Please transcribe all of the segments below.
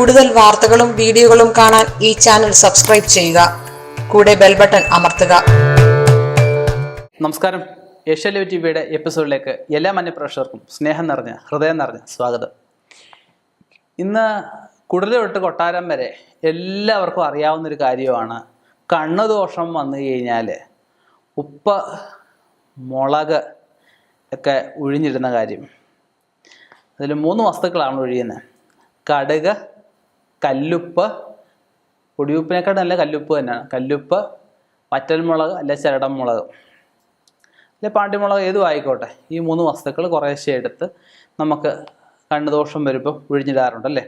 കൂടുതൽ വാർത്തകളും വീഡിയോകളും കാണാൻ ഈ ചാനൽ സബ്സ്ക്രൈബ് ചെയ്യുക. കൂടെ ബെൽ ബട്ടൺ അമർത്തുക. നമസ്കാരം. ഏഷ്യ ലൈവ് ടിവിയുടെ എപ്പിസോഡിലേക്ക് എല്ലാ മാന്യപ്രേക്ഷകർക്കും സ്നേഹം നിറഞ്ഞ ഹൃദയം നിറഞ്ഞ സ്വാഗതം. ഇന്ന് കുടല് തൊട്ട് കൊട്ടാരം വരെ എല്ലാവർക്കും അറിയാവുന്നൊരു കാര്യമാണ് കണ്ണുദോഷം വന്നു കഴിഞ്ഞാൽ ഉപ്പ്, മുളക് ഒക്കെ ഒഴിഞ്ഞിടുന്ന കാര്യം. അതിൽ 3 വസ്തുക്കളാണ് ഒഴിയുന്നത്: കടുക്, കല്ലുപ്പ്, പൊടിയുപ്പിനേക്കാൾ നല്ല കല്ലുപ്പ് തന്നെയാണ്. കല്ലുപ്പ്, വറ്റൽമുളക് അല്ലെ ചരടൻ മുളക് അല്ലെ പാണ്ടിമുളക്, ഏതും ആയിക്കോട്ടെ. ഈ 3 വസ്തുക്കൾ കുറേശ്ശെ എടുത്ത് നമുക്ക് കണ്ണുദോഷം വരുമ്പോൾ ഒഴിഞ്ഞിടാറുണ്ട് അല്ലേ.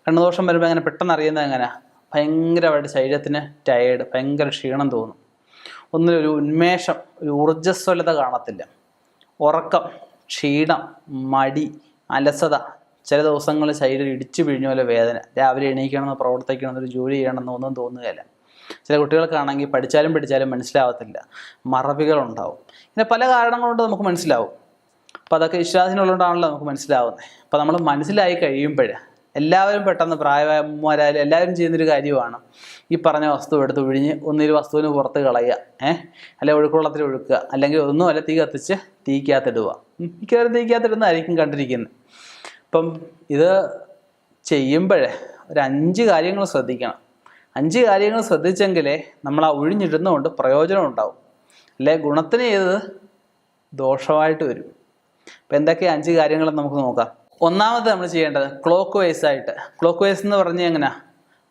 കണ്ണുദോഷം വരുമ്പോൾ അങ്ങനെ പെട്ടെന്ന് അറിയുന്നത് എങ്ങനെയാണ്? ഭയങ്കരമായിട്ട് ശരീരത്തിന് ടയേർഡ്, ഭയങ്കര ക്ഷീണം തോന്നും. ഒന്നിലൊരു ഉന്മേഷം, ഒരു ഊർജ്ജസ്വലത കാണത്തില്ല. ഉറക്കം, ക്ഷീണം, മടി, അലസത. ചില ദിവസങ്ങളിൽ ശരീരം ഇടിച്ചു പിഴിഞ്ഞ പോലെ വേദന. രാവിലെ എണീക്കണമെന്ന്, പ്രവർത്തിക്കണമെന്ന്, ഒരു ജോലി ചെയ്യണമെന്ന് ഒന്നും തോന്നുകയില്ല. ചില കുട്ടികൾക്കാണെങ്കിൽ പഠിച്ചാലും മനസ്സിലാവത്തില്ല, മറവികളുണ്ടാവും. ഇങ്ങനെ പല കാരണങ്ങൾ കൊണ്ട് നമുക്ക് മനസ്സിലാവും. അപ്പോൾ അതൊക്കെ വിശ്വാസത്തിനുള്ളതുകൊണ്ടാണല്ലോ നമുക്ക് മനസ്സിലാവുന്നത്. അപ്പോൾ നമ്മൾ മനസ്സിലായി കഴിയുമ്പോൾ എല്ലാവരും പെട്ടെന്ന് പ്രായമായാലും എല്ലാവരും ചെയ്യുന്നൊരു കാര്യമാണ് ഈ പറഞ്ഞ വസ്തു എടുത്ത് ഒഴിഞ്ഞ് ഒന്നിൽ വസ്തുവിന് പുറത്ത് കളയുക, അല്ലെങ്കിൽ ഒഴുക്കുവെള്ളത്തിൽ ഒഴുക്കുക, അല്ലെങ്കിൽ ഒന്നുമല്ല തീ കത്തിച്ച് തീക്കകത്തിടുക. മിക്കവാറും തീക്കകത്തിടുന്നതായിരിക്കും കണ്ടിരിക്കുന്നത്. അപ്പം ഇത് ചെയ്യുമ്പോഴേ ഒരു 5 കാര്യങ്ങൾ ശ്രദ്ധിക്കണം. 5 കാര്യങ്ങൾ ശ്രദ്ധിച്ചെങ്കിലേ നമ്മൾ ആ ഒഴിഞ്ഞിടുന്നതുകൊണ്ട് പ്രയോജനം ഉണ്ടാവും. അല്ലെ ഗുണത്തിന് ചെയ്തത് ദോഷമായിട്ട് വരും. അപ്പം എന്തൊക്കെ 5 കാര്യങ്ങളെന്ന് നമുക്ക് നോക്കാം. ഒന്നാമത് നമ്മൾ ചെയ്യേണ്ടത് ക്ലോക്ക് വൈസ് ആയിട്ട്. ക്ലോക്ക് വൈസ് എന്ന് പറഞ്ഞാൽ എങ്ങനെയാ?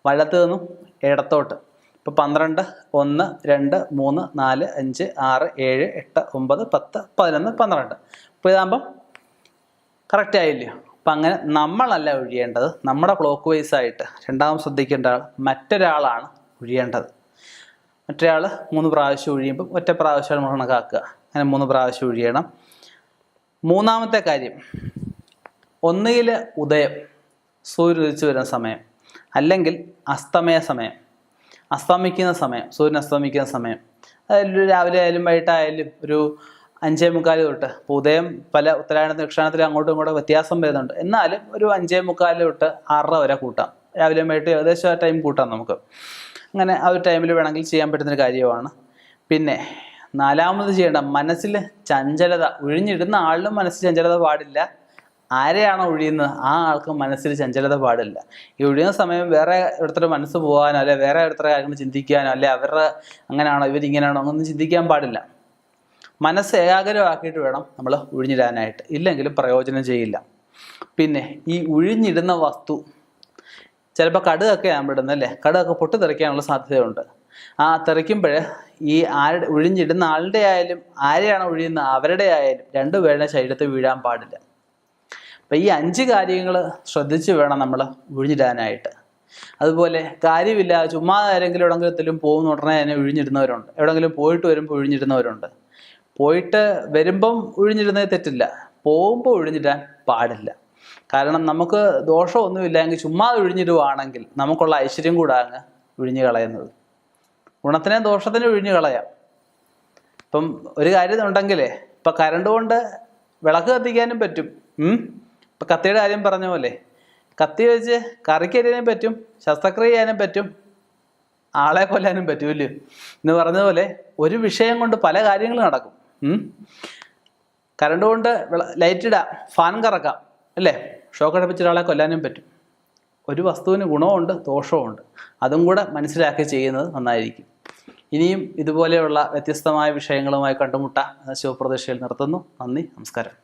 വലത്ത് നിന്നും ഇടത്തോട്ട്. ഇപ്പോൾ 12, 1, 2, 3, 4, 5, 6, 7, 8, 9, 10, 11, 12. ഇപ്പോൾ ഇതാകുമ്പം കറക്റ്റ് ആയില്ലയോ? അപ്പം അങ്ങനെ നമ്മളല്ല ഒഴിയേണ്ടത്, നമ്മുടെ ക്ലോക്ക് വൈസ് ആയിട്ട്. രണ്ടാമത് ശ്രദ്ധിക്കേണ്ട ആൾ മറ്റൊരാളാണ് ഒഴിയേണ്ടത്. മറ്റൊരാൾ 3 പ്രാവശ്യം ഒഴിയുമ്പോൾ ഒറ്റ പ്രാവശ്യം നമ്മൾ കണക്കാക്കുക. അങ്ങനെ 3 പ്രാവശ്യം ഒഴിയണം. മൂന്നാമത്തെ കാര്യം, ഒന്നുകിൽ ഉദയം, സൂര്യൻ ഉദിച്ചു വരുന്ന സമയം, അല്ലെങ്കിൽ അസ്തമയ സമയം, അസ്തമിക്കുന്ന സമയം, സൂര്യൻ അസ്തമിക്കുന്ന സമയം. അതായത് രാവിലെ ആയാലും വൈകിട്ടായാലും ഒരു 5:45 തൊട്ട്. ഇപ്പോൾ ഉദയം പല ഉത്തരായണത്തിൽ ദക്ഷിണായനത്തിൽ അങ്ങോട്ടും ഇങ്ങോട്ടും വ്യത്യാസം വരുന്നുണ്ട്. എന്നാലും ഒരു 5:45 തൊട്ട് 6 വരെ കൂട്ടാം. രാവിലെ വൈകിട്ട് ഏകദേശം ആ ടൈം കൂട്ടാം നമുക്ക്. അങ്ങനെ ആ ഒരു ടൈമിൽ വേണമെങ്കിൽ ചെയ്യാൻ പറ്റുന്നൊരു കാര്യമാണ്. പിന്നെ നാലാമത് ചെയ്യേണ്ട, മനസ്സിൽ ചഞ്ചലത. ഒഴിഞ്ഞിടുന്ന ആളിനും മനസ്സിൽ ചഞ്ചലത പാടില്ല. ആരെയാണോ ഒഴിയുന്നത് ആ ആൾക്ക് മനസ്സിൽ ചഞ്ചലത പാടില്ല. ഈ ഒഴിയുന്ന സമയം വേറെ ഒരുത്തരുടെ മനസ്സ് പോകാനോ അല്ലെ വേറെ ഒരുത്തരുടെ കാര്യങ്ങൾ ചിന്തിക്കാനോ അല്ലെ അവരുടെ അങ്ങനെയാണോ ഇവരിങ്ങനെയാണോ അങ്ങനൊന്നും ചിന്തിക്കാൻ പാടില്ല. മനസ്സ് ഏകാഗ്രമാക്കിയിട്ട് വേണം നമ്മൾ ഒഴിഞ്ഞിടാനായിട്ട്. ഇല്ലെങ്കിലും പ്രയോജനം ചെയ്യില്ല. പിന്നെ ഈ ഒഴിഞ്ഞിടുന്ന വസ്തു ചിലപ്പോൾ കടുകൊക്കെ ആകുമ്പോൾ ഇടുന്നല്ലേ, കടുകൊക്കെ പൊട്ടിത്തെറിക്കാനുള്ള സാധ്യതയുണ്ട്. ആ തെറിക്കുമ്പോൾ ഈ ഒഴിഞ്ഞിടുന്ന ആളുടെ ആയാലും ആരെയാണോ ഒഴിയുന്നത് അവരുടെ ആയാലും രണ്ടുപേരുടെ ശരീരത്തിൽ വീഴാൻ പാടില്ല. അപ്പം ഈ 5 കാര്യങ്ങൾ ശ്രദ്ധിച്ച് വേണം നമ്മൾ ഒഴിഞ്ഞിടാനായിട്ട്. അതുപോലെ കാര്യമില്ല ചുമ്മാ ആരെങ്കിലും എവിടെങ്കിലും പോകുന്ന ഉടനെ തന്നെ ഒഴിഞ്ഞിടുന്നവരുണ്ട്. എവിടെങ്കിലും പോയിട്ട് വരുമ്പോൾ ഒഴിഞ്ഞിടുന്നവരുണ്ട്. പോയിട്ട് വരുമ്പം ഒഴിഞ്ഞിടുന്നത് തെറ്റില്ല, പോകുമ്പോൾ ഒഴിഞ്ഞിടാൻ പാടില്ല. കാരണം നമുക്ക് ദോഷമൊന്നുമില്ല എങ്കിൽ ചുമ്മാ ഒഴിഞ്ഞിടുവാണെങ്കിൽ നമുക്കുള്ള ഐശ്വര്യം കൂടെ അങ്ങ് ഒഴിഞ്ഞു കളയുന്നത്. ഗുണത്തിനെ ദോഷത്തിനെ ഒഴിഞ്ഞു കളയാം. ഇപ്പം ഒരു കാര്യം ഉണ്ടെങ്കിലേ, ഇപ്പം കരണ്ട് കൊണ്ട് വിളക്ക് കത്തിക്കാനും പറ്റും. ഇപ്പം കത്തിയുടെ കാര്യം പറഞ്ഞ പോലെ കത്തി വെച്ച് കറിക്കരിയാനും പറ്റും, ശസ്ത്രക്രിയ ചെയ്യാനും പറ്റും, ആളെ കൊല്ലാനും പറ്റുമല്ലോ എന്ന് പറഞ്ഞതുപോലെ ഒരു വിഷയം കൊണ്ട് പല കാര്യങ്ങളും നടക്കും. കരണ്ട് കൊണ്ട് ലൈറ്റ് ഇടാം, ഫാൻ കറക്കാം അല്ലേ, ഷോക്ക് അടിപ്പിച്ച ഒരാളെ കൊല്ലാനും പറ്റും. ഒരു വസ്തുവിന് ഗുണമുണ്ട് ദോഷവുമുണ്ട്. അതും കൂടെ മനസ്സിലാക്കി ചെയ്യുന്നത് നന്നായിരിക്കും. ഇനിയും ഇതുപോലെയുള്ള വ്യത്യസ്തമായ വിഷയങ്ങളുമായി കണ്ടുമുട്ടാം. ശുഭപ്രതീക്ഷയിൽ നിർത്തുന്നു. നന്ദി, നമസ്കാരം.